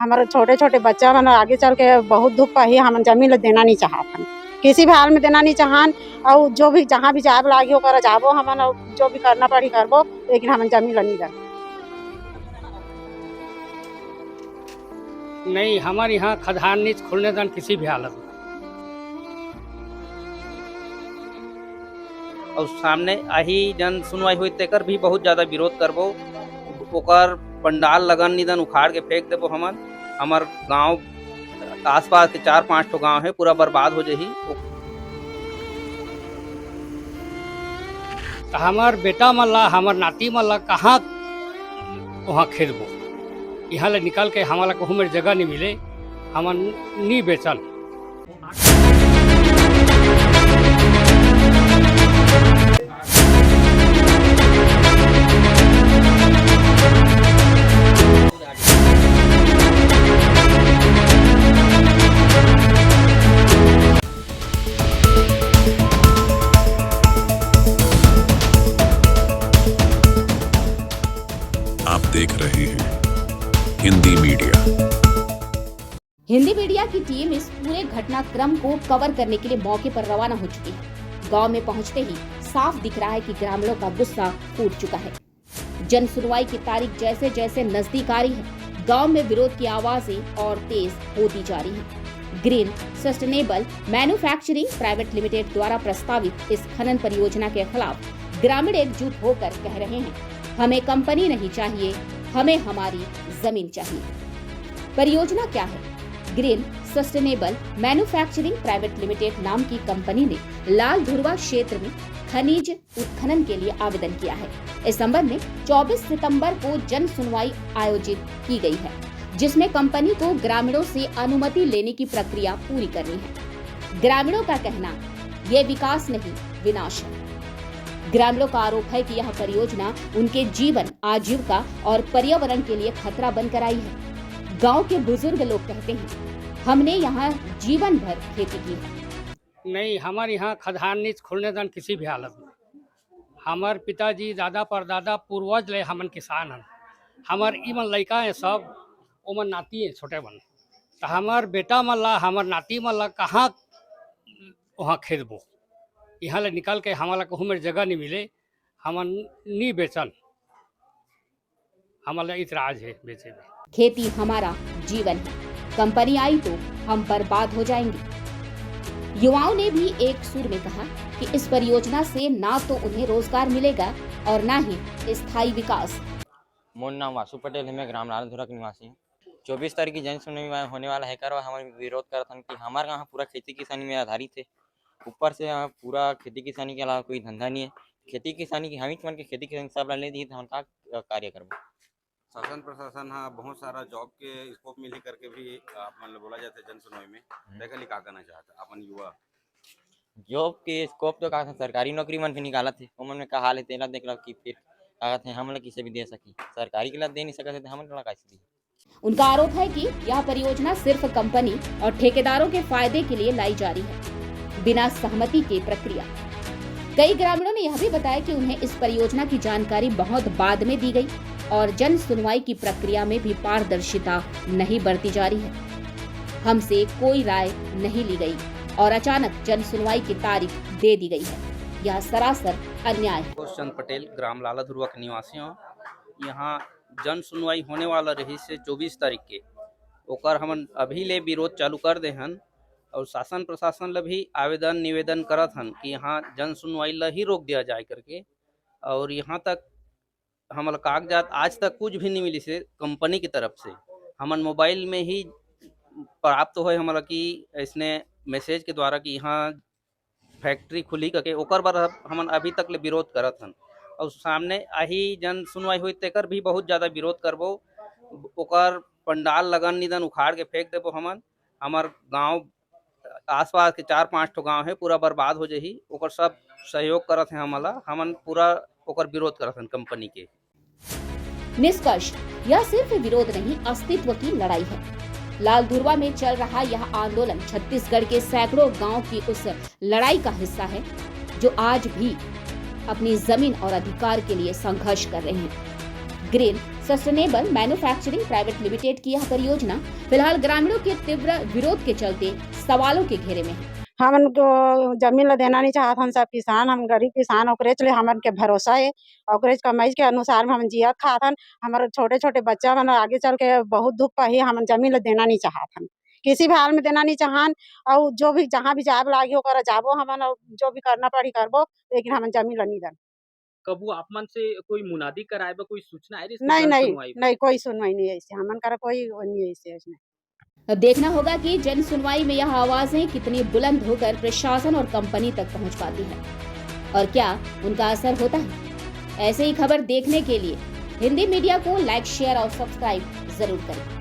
हमारे छोटे छोटे बच्चा मन आगे चल के बहुत दुख पाही। हम जमीन देना नहीं चाहत हन, किसी भी हाल में देना नहीं चाहन। और जो भी जहाँ भी जाब लागी ओकर जाबो हमन, और जो भी करना पड़ी करबो, लेकिन हम जमीन नहीं दे। नहीं, हमारे यहाँ खदान नहीं खुलने दें किसी भी हालत में। और सामने आही जन सुनवाई हुई तेकर भी बहुत ज्यादा विरोध करबो। ओकर पंडाल लगन निधन उखाड़ के फेंक देबो। हमार गांव आसपास के 4-5 ठो गांव है पूरा बर्बाद हो जाही। हमार बेटा मल्ला हमार नाती मल्ला कहाँ वहाँ खेलबो। यहाँ ले निकल के हमारा कहूँ मेरी जगह नहीं मिले, हम नहीं बेचल। आप देख रहे हैं हिंदी मीडिया। हिंदी मीडिया की टीम इस पूरे घटनाक्रम को कवर करने के लिए मौके पर रवाना हो चुकी है। गांव में पहुंचते ही साफ दिख रहा है कि ग्रामीणों का गुस्सा फूट चुका है। जन सुनवाई की तारीख जैसे जैसे नजदीक आ रही है, गांव में विरोध की आवाजें और तेज होती जा रही है। Green sustainable manufacturing private limited द्वारा प्रस्तावित इस खनन परियोजना के खिलाफ ग्रामीण एकजुट होकर कह रहे हैं, हमें कंपनी नहीं चाहिए, हमें हमारी जमीन चाहिए। परियोजना क्या है? Green sustainable manufacturing private limited नाम की कंपनी ने लाल धुरवा क्षेत्र में खनिज उत्खनन के लिए आवेदन किया है। इस संबंध में 24 सितंबर को जन सुनवाई आयोजित की गई है, जिसमें कंपनी को ग्रामीणों से अनुमति लेने की प्रक्रिया पूरी करनी है। ग्रामीणों का कहना, ये विकास नहीं विनाश है। ग्रामीणों का आरोप है कि यह परियोजना उनके जीवन, आजीविका और पर्यावरण के लिए खतरा बनकर आई है। गांव के बुजुर्ग लोग कहते हैं, हमने यहाँ जीवन भर खेती की है। नहीं, हमारे यहाँ खदान नहीं खुलने दें किसी भी हालत में। हमार पिताजी, दादा परदादा पूर्वज ले हमन किसान हन। हमार इमन लड़का है सब, ओमन नाती है छोटे बन। तो हमार बेटा मल्ला हमार नाती मल्ला कहाँ वहाँ खेलबो। यहाँ ले निकल के हमारा कहूँ मेरी जगह नहीं मिले, हम नहीं बेचल। हमारा इतराज है बेचे में। खेती हमारा जीवन है, कंपनी आई तो हम बर्बाद हो जाएंगे। युवाओं ने भी एक सुर में कहा कि इस परियोजना से ना तो उन्हें रोजगार मिलेगा और ना ही स्थायी विकास। मोर नाम वासु पटेल है, मैं ग्राम लालधुरा के निवासी हूँ। 24 तारीख की जन सुनवाई होने वाला है कर हमारे विरोध कर था कि हमारे यहाँ पूरा खेती किसानी में आधारित है। ऊपर से यहाँ पूरा खेती किसानी के अलावा कोई धंधा नहीं है। खेती किसानी की हम मन के खेती किसानी सब ले दी, हम का कार्य करबो। शासन प्रशासन हाँ बहुत सारा जॉब के स्कोप मिली करके भी आप मतलब बोला जाता है जन सुनवाई में। देखा नहीं का करना चाहता अपन युवा जॉब के स्कोप तो का सरकारी नौकरी मन के निकालत है। उमन में का हाल है तेला देख लो कि फिर कहते हैं हम लोग किसे भी दे सकी, सरकारी के लिए दे नहीं सकते हम लोग कैसे दी। उनका आरोप है कि यह परियोजना सिर्फ कंपनी और ठेकेदारों के फायदे के लिए लाई जा रही है, बिना सहमति के प्रक्रिया। कई ग्रामीणों ने यह भी बताया कि उन्हें इस परियोजना की जानकारी बहुत बाद में दी गई और जन सुनवाई की प्रक्रिया में भी पारदर्शिता नहीं बरती जा रही है। हमसे कोई राय नहीं ली गई और अचानक जन सुनवाई की तारीख दे दी गई है। यह सरासर अन्याय है। चंद पटेल ग्राम लालाधुरवा के निवासी हूँ। यहाँ जन सुनवाई होने वाला रही से 24 तारीख के, ओकर हम अभी ले विरोध चालू कर दे हन और शासन प्रशासन ला भी आवेदन निवेदन करत हन कि यहाँ जन सुनवाई ला ही रोक दिया जाए करके। और यहाँ तक हमारा कागजात आज तक कुछ भी नहीं मिली से कंपनी की तरफ से। हमन मोबाइल में ही प्राप्त हो हमारा कि इसने मैसेज के द्वारा कि यहाँ फैक्ट्री खुली करके, ओकर बार हमन अभी तक ले विरोध करत हन। और सामने आही जन सुनवाई हुई तेकर भी बहुत ज़्यादा विरोध करबो। ओकर पंडाल लगन निधन उखाड़ के फेंक देबो। हमार गांव आसपास के 4-5 ठो गांव है पूरा बर्बाद हो जाही। ओकर सब सहयोग करत हैं हमन पूरा ओकर विरोध करत हन कंपनी के। निष्कर्ष, यह सिर्फ विरोध नहीं, अस्तित्व की लड़ाई है। लाल धुरवा में चल रहा यह आंदोलन छत्तीसगढ़ के सैकड़ों गांव की उस लड़ाई का हिस्सा है जो आज भी अपनी जमीन और अधिकार के लिए संघर्ष कर रहे हैं। Green sustainable manufacturing private limited की यह परियोजना फिलहाल ग्रामीणों के तीव्र विरोध के चलते सवालों के घेरे में है। हमन को जमीन ला देना नहीं चाहत हन सब किसान, हम गरीब किसान ओकरेच ले हमन के भरोसा है, ओकरेच कमाई के अनुसार में हम जियत खात हन। हमारे छोटे छोटे बच्चा मन आगे चल के बहुत दुख पाही, हमन जमीन ला देना नहीं चाहत हन, किसी भी हाल में देना नहीं चाहन। और जो भी जहाँ भी जाब लागी ओकरा जाबो हमन, और जो भी करना पड़ी करबो, लेकिन हमन जमीन ला नहीं देन। कबू आप मन से कोई मुनादी कराए बर कोई सूचना है नहीं नहीं नहीं, कोई सुनवाई नहीं ऐसे हमन करा, कोई नहीं ऐसे इसमें। अब देखना होगा कि जन सुनवाई में यह आवाजें कितनी बुलंद होकर प्रशासन और कंपनी तक पहुंच पाती है और क्या उनका असर होता है। ऐसे ही खबर देखने के लिए हिंदी मीडिया को लाइक, शेयर और सब्सक्राइब जरूर करें।